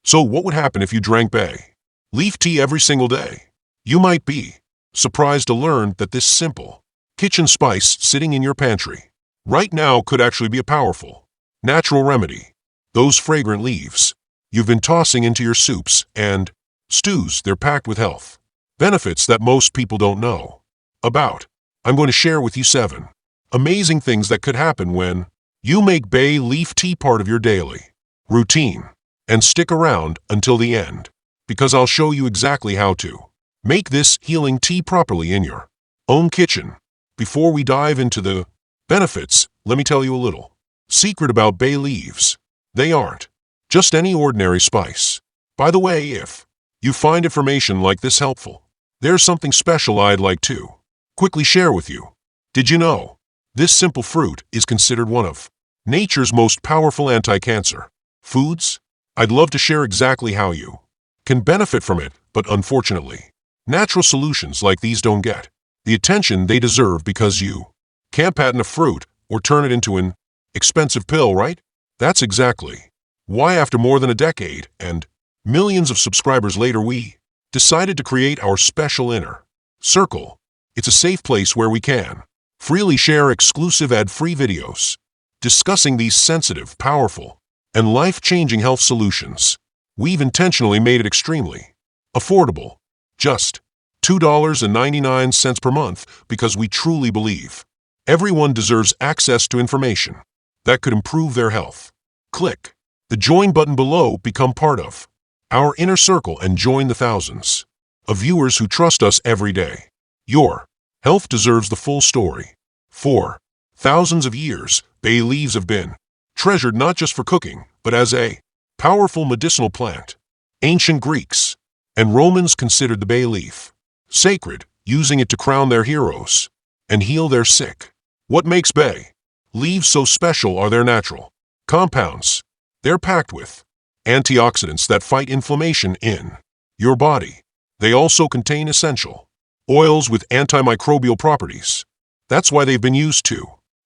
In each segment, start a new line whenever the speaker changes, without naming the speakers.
So what would happen if you drank bay leaf tea every single day? You might be surprised to learn that this simple kitchen spice sitting in your pantry right now could actually be a powerful natural remedy. Those fragrant leaves you've been tossing into your soups and stews, they're packed with health benefits that most people don't know about. I'm going to share with you 7 amazing things that could happen when you make bay leaf tea part of your daily routine. And stick around until the end, because I'll show you exactly how to make this healing tea properly in your own kitchen. Before we dive into the benefits, let me tell you a little secret about bay leaves. They aren't just any ordinary spice. By the way, if you find information like this helpful, there's something special I'd like to quickly share with you. Did you know this simple fruit is considered one of nature's most powerful anti-cancer foods? I'd love to share exactly how you can benefit from it, but unfortunately, natural solutions like these don't get the attention they deserve because you can't patent a fruit or turn it into an expensive pill, right? That's exactly why after more than a decade and millions of subscribers later, we decided to create our special inner circle. It's a safe place where we can freely share exclusive ad-free videos discussing these sensitive, powerful, and life-changing health solutions. We've intentionally made it extremely affordable, just $2.99 per month, because we truly believe everyone deserves access to information that could improve their health. Click the join button below, become part of our inner circle, and join the thousands of viewers who trust us every day. Your health deserves the full story. For thousands of years, bay leaves have been treasured not just for cooking, but as a powerful medicinal plant. Ancient Greeks and Romans considered the bay leaf sacred, using it to crown their heroes and heal their sick. What makes bay leaves so special are their natural compounds. They're packed with antioxidants that fight inflammation in your body. They also contain essential oils with antimicrobial properties. That's why they've been used to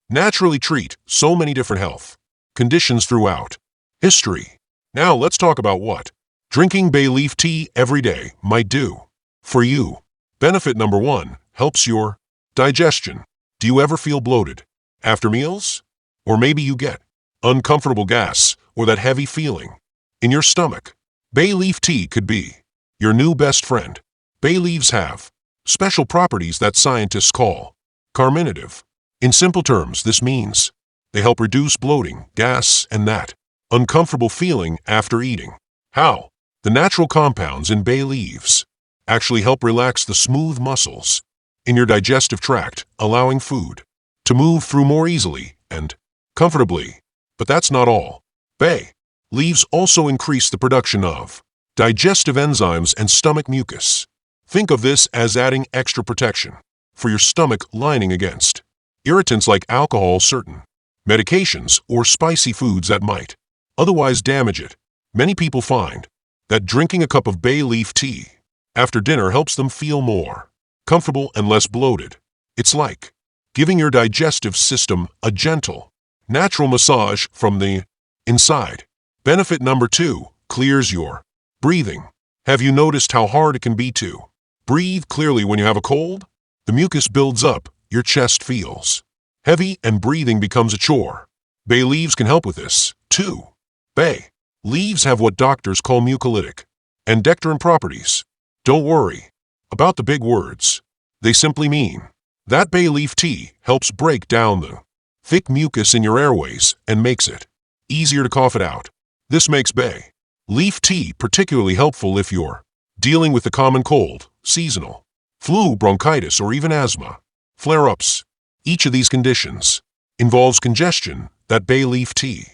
naturally treat so many different health conditions throughout history. Now let's talk about what drinking bay leaf tea every day might do for you. Benefit number 1, helps your digestion. Do you ever feel bloated after meals? Or maybe you get uncomfortable gas or that heavy feeling in your stomach? Bay leaf tea could be your new best friend. Bay leaves have special properties that scientists call carminative. In simple terms, this means they help reduce bloating, gas, and that uncomfortable feeling after eating. How? The natural compounds in bay leaves actually help relax the smooth muscles in your digestive tract, allowing food to move through more easily and comfortably. But that's not all. Bay leaves also increase the production of digestive enzymes and stomach mucus. Think of this as adding extra protection for your stomach lining against irritants like alcohol, certain medications, or spicy foods that might otherwise damage it. Many people find that drinking a cup of bay leaf tea after dinner helps them feel more comfortable and less bloated. It's like giving your digestive system a gentle, natural massage from the inside. Benefit number 2, clears your breathing. Have you noticed how hard it can be to breathe clearly when you have a cold? The mucus builds up, your chest feels heavy, and breathing becomes a chore. Bay leaves can help with this, too. Bay leaves have what doctors call mucolytic and dectorant properties. Don't worry about the big words. They simply mean that bay leaf tea helps break down the thick mucus in your airways and makes it easier to cough it out. This makes bay leaf tea particularly helpful if you're dealing with the common cold, seasonal flu, bronchitis, or even asthma flare-ups. Each of these conditions involves congestion that bay leaf tea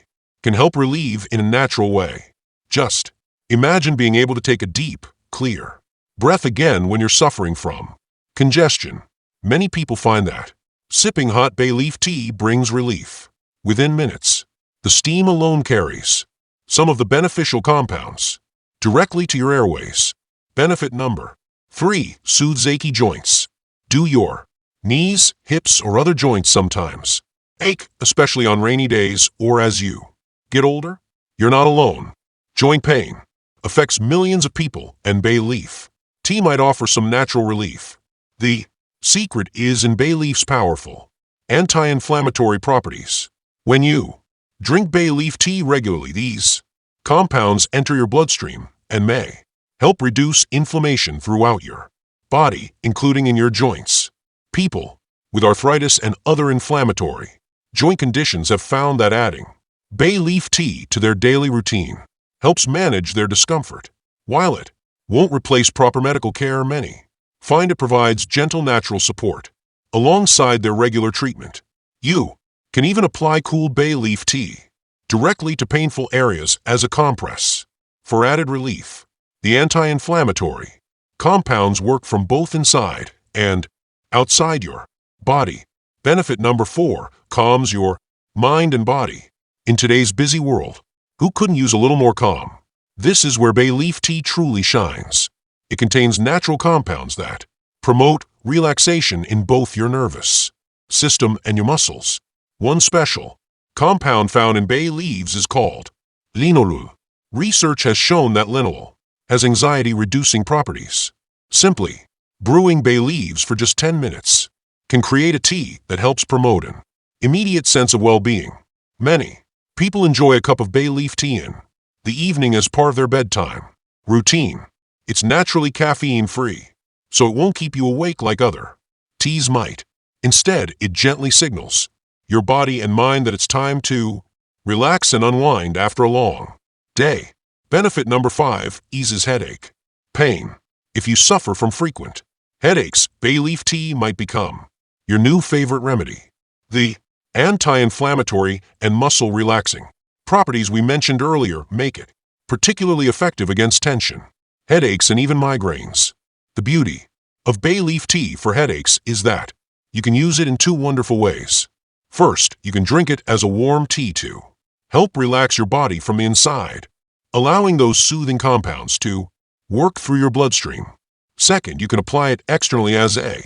can help relieve in a natural way. Just imagine being able to take a deep, clear breath again when you're suffering from congestion. Many people find that sipping hot bay leaf tea brings relief within minutes. The steam alone carries some of the beneficial compounds directly to your airways. Benefit number 3, soothes achy joints. Do your knees, hips, or other joints sometimes ache, especially on rainy days or as you get older? You're not alone. Joint pain, affects millions of people, and bay leaf tea might offer some natural relief. The secret is in bay leaf's powerful anti-inflammatory properties. When you drink bay leaf tea regularly, these compounds enter your bloodstream and may help reduce inflammation throughout your body, including in your joints. People with arthritis and other inflammatory joint conditions have found that adding bay leaf tea to their daily routine helps manage their discomfort. While it won't replace proper medical care, many find it provides gentle natural support alongside their regular treatment. You can even apply cool bay leaf tea directly to painful areas as a compress. For added relief, the anti-inflammatory compounds work from both inside and outside your body. Benefit number 4, calms your mind and body. In today's busy world, who couldn't use a little more calm? This is where bay leaf tea truly shines. It contains natural compounds that promote relaxation in both your nervous system and your muscles. One special compound found in bay leaves is called linalool. Research has shown that linalool has anxiety-reducing properties. Simply brewing bay leaves for just 10 minutes can create a tea that helps promote an immediate sense of well-being. Many people enjoy a cup of bay leaf tea in the evening as part of their bedtime routine. It's naturally caffeine-free, so it won't keep you awake like other teas might. Instead, it gently signals your body and mind that it's time to relax and unwind after a long day. Benefit number 5, eases headache pain. If you suffer from frequent headaches, bay leaf tea might become your new favorite remedy. The anti-inflammatory and muscle relaxing properties we mentioned earlier make it particularly effective against tension, headaches, and even migraines. The beauty of bay leaf tea for headaches is that you can use it in 2 wonderful ways. First, you can drink it as a warm tea to help relax your body from the inside, allowing those soothing compounds to work through your bloodstream. Second, you can apply it externally as a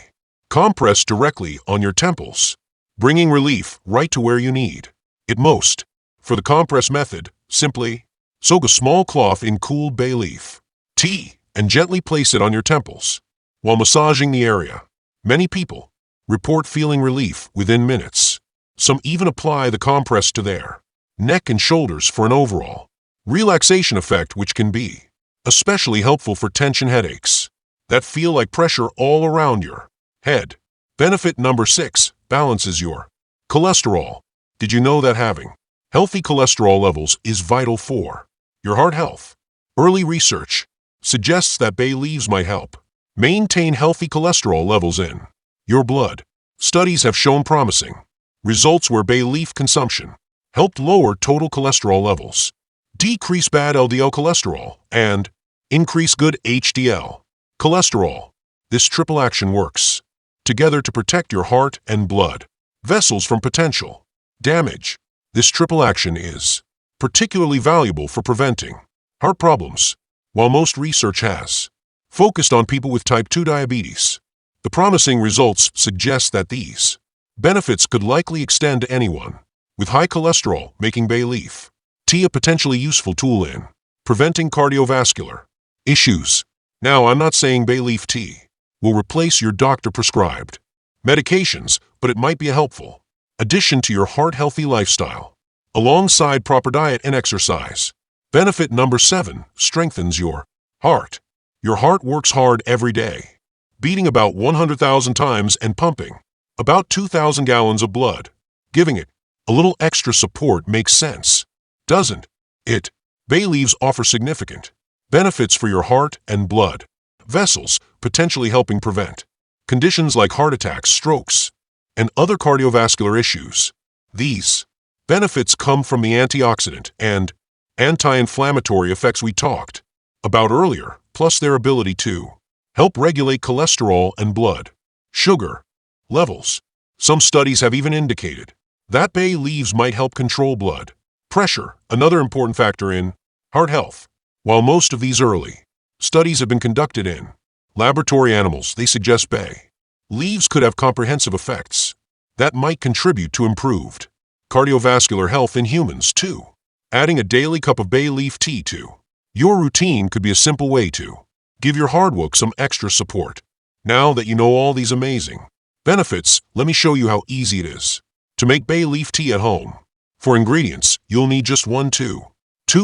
compress directly on your temples, bringing relief right to where you need it most. For the compress method, simply soak a small cloth in cooled bay leaf tea and gently place it on your temples while massaging the area. Many people report feeling relief within minutes. Some even apply the compress to their neck and shoulders for an overall relaxation effect, which can be especially helpful for tension headaches that feel like pressure all around your head. Benefit number 6, balances your cholesterol. Did you know that having healthy cholesterol levels is vital for your heart health? Early research suggests that bay leaves might help maintain healthy cholesterol levels in your blood. Studies have shown promising results where bay leaf consumption helped lower total cholesterol levels, decrease bad LDL cholesterol, and increase good HDL cholesterol. This triple action works together to protect your heart and blood vessels from potential damage. This triple action is particularly valuable for preventing heart problems. While most research has focused on people with type 2 diabetes, the promising results suggest that these benefits could likely extend to anyone with high cholesterol, making bay leaf tea a potentially useful tool in preventing cardiovascular issues. Now, I'm not saying bay leaf tea will replace your doctor-prescribed medications, but it might be a helpful addition to your heart-healthy lifestyle, alongside proper diet and exercise. Benefit number 7, strengthens your heart. Your heart works hard every day, beating about 100,000 times and pumping about 2,000 gallons of blood. Giving it a little extra support makes sense, doesn't it? Bay leaves offer significant benefits for your heart and blood vessels, potentially helping prevent conditions like heart attacks, strokes, and other cardiovascular issues. These benefits come from the antioxidant and anti-inflammatory effects we talked about earlier, plus their ability to help regulate cholesterol and blood sugar levels. Some studies have even indicated that bay leaves might help control blood pressure, another important factor in heart health. While most of these early studies have been conducted in laboratory animals, they suggest bay leaves could have comprehensive effects that might contribute to improved cardiovascular health in humans too. Adding a daily cup of bay leaf tea to Your routine could be a simple way to give your hard work some extra support. Now that you know all these amazing benefits, let me show you how easy it is to make bay leaf tea at home. For ingredients, you'll need just 2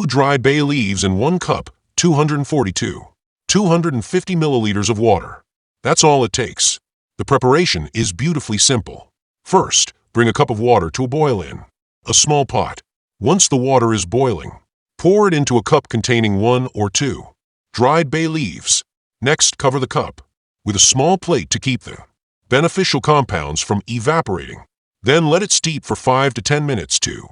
dried bay leaves and 1 cup, 250 milliliters of water. That's all it takes. The preparation is beautifully simple. First, bring a cup of water to a boil in a small pot. Once the water is boiling, pour it into a cup containing 1 or 2 dried bay leaves. Next, cover the cup with a small plate to keep the beneficial compounds from evaporating. Then let it steep for 5 to 10 minutes to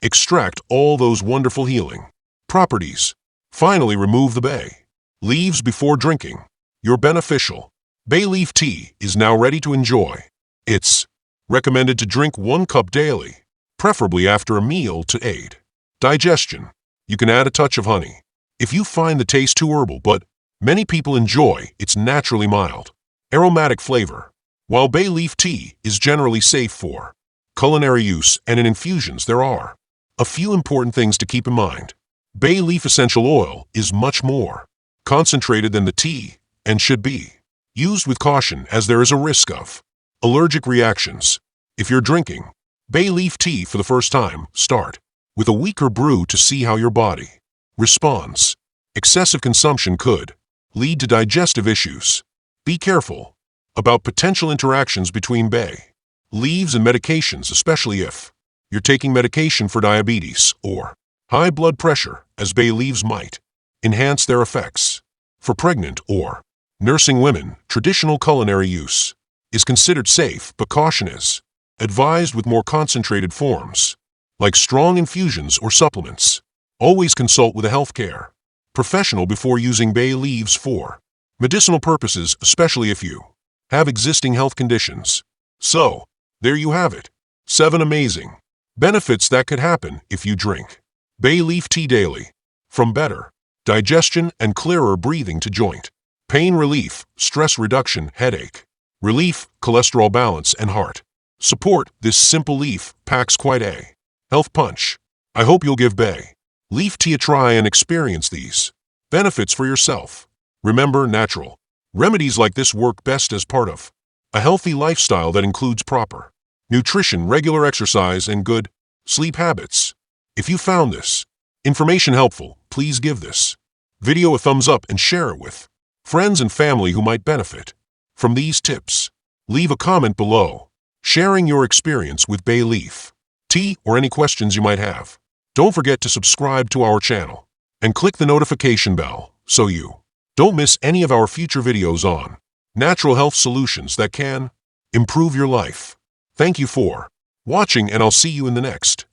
extract all those wonderful healing properties. Finally, remove the bay leaves before drinking. Your beneficial bay leaf tea is now ready to enjoy. It's recommended to drink 1 cup daily, preferably after a meal to aid digestion. You can add a touch of honey if you find the taste too herbal, but many people enjoy its naturally mild, aromatic flavor. While bay leaf tea is generally safe for culinary use and in infusions, there are a few important things to keep in mind. Bay leaf essential oil is much more concentrated than the tea and should be used with caution, as there is a risk of allergic reactions. If you're drinking bay leaf tea for the first time, start with a weaker brew to see how your body responds. Excessive consumption could lead to digestive issues. Be careful about potential interactions between bay leaves and medications, especially if you're taking medication for diabetes or high blood pressure, as bay leaves might enhance their effects. For pregnant or nursing women, traditional culinary use is considered safe, but caution is advised with more concentrated forms, like strong infusions or supplements. Always consult with a healthcare professional before using bay leaves for medicinal purposes, especially if you have existing health conditions. So, there you have it. 7 amazing benefits that could happen if you drink bay leaf tea daily. From better digestion and clearer breathing to joint pain relief, stress reduction, headache relief, cholesterol balance, and heart support, this simple leaf packs quite a health punch. I hope you'll give bay leaf tea a try and experience these benefits for yourself. Remember, natural remedies like this work best as part of a healthy lifestyle that includes proper nutrition, regular exercise, and good sleep habits. If you found this information helpful, please give this video a thumbs up and share it with friends and family who might benefit from these tips. Leave a comment below, sharing your experience with bay leaf tea or any questions you might have. Don't forget to subscribe to our channel and click the notification bell so you don't miss any of our future videos on natural health solutions that can improve your life. Thank you for watching, and I'll see you in the next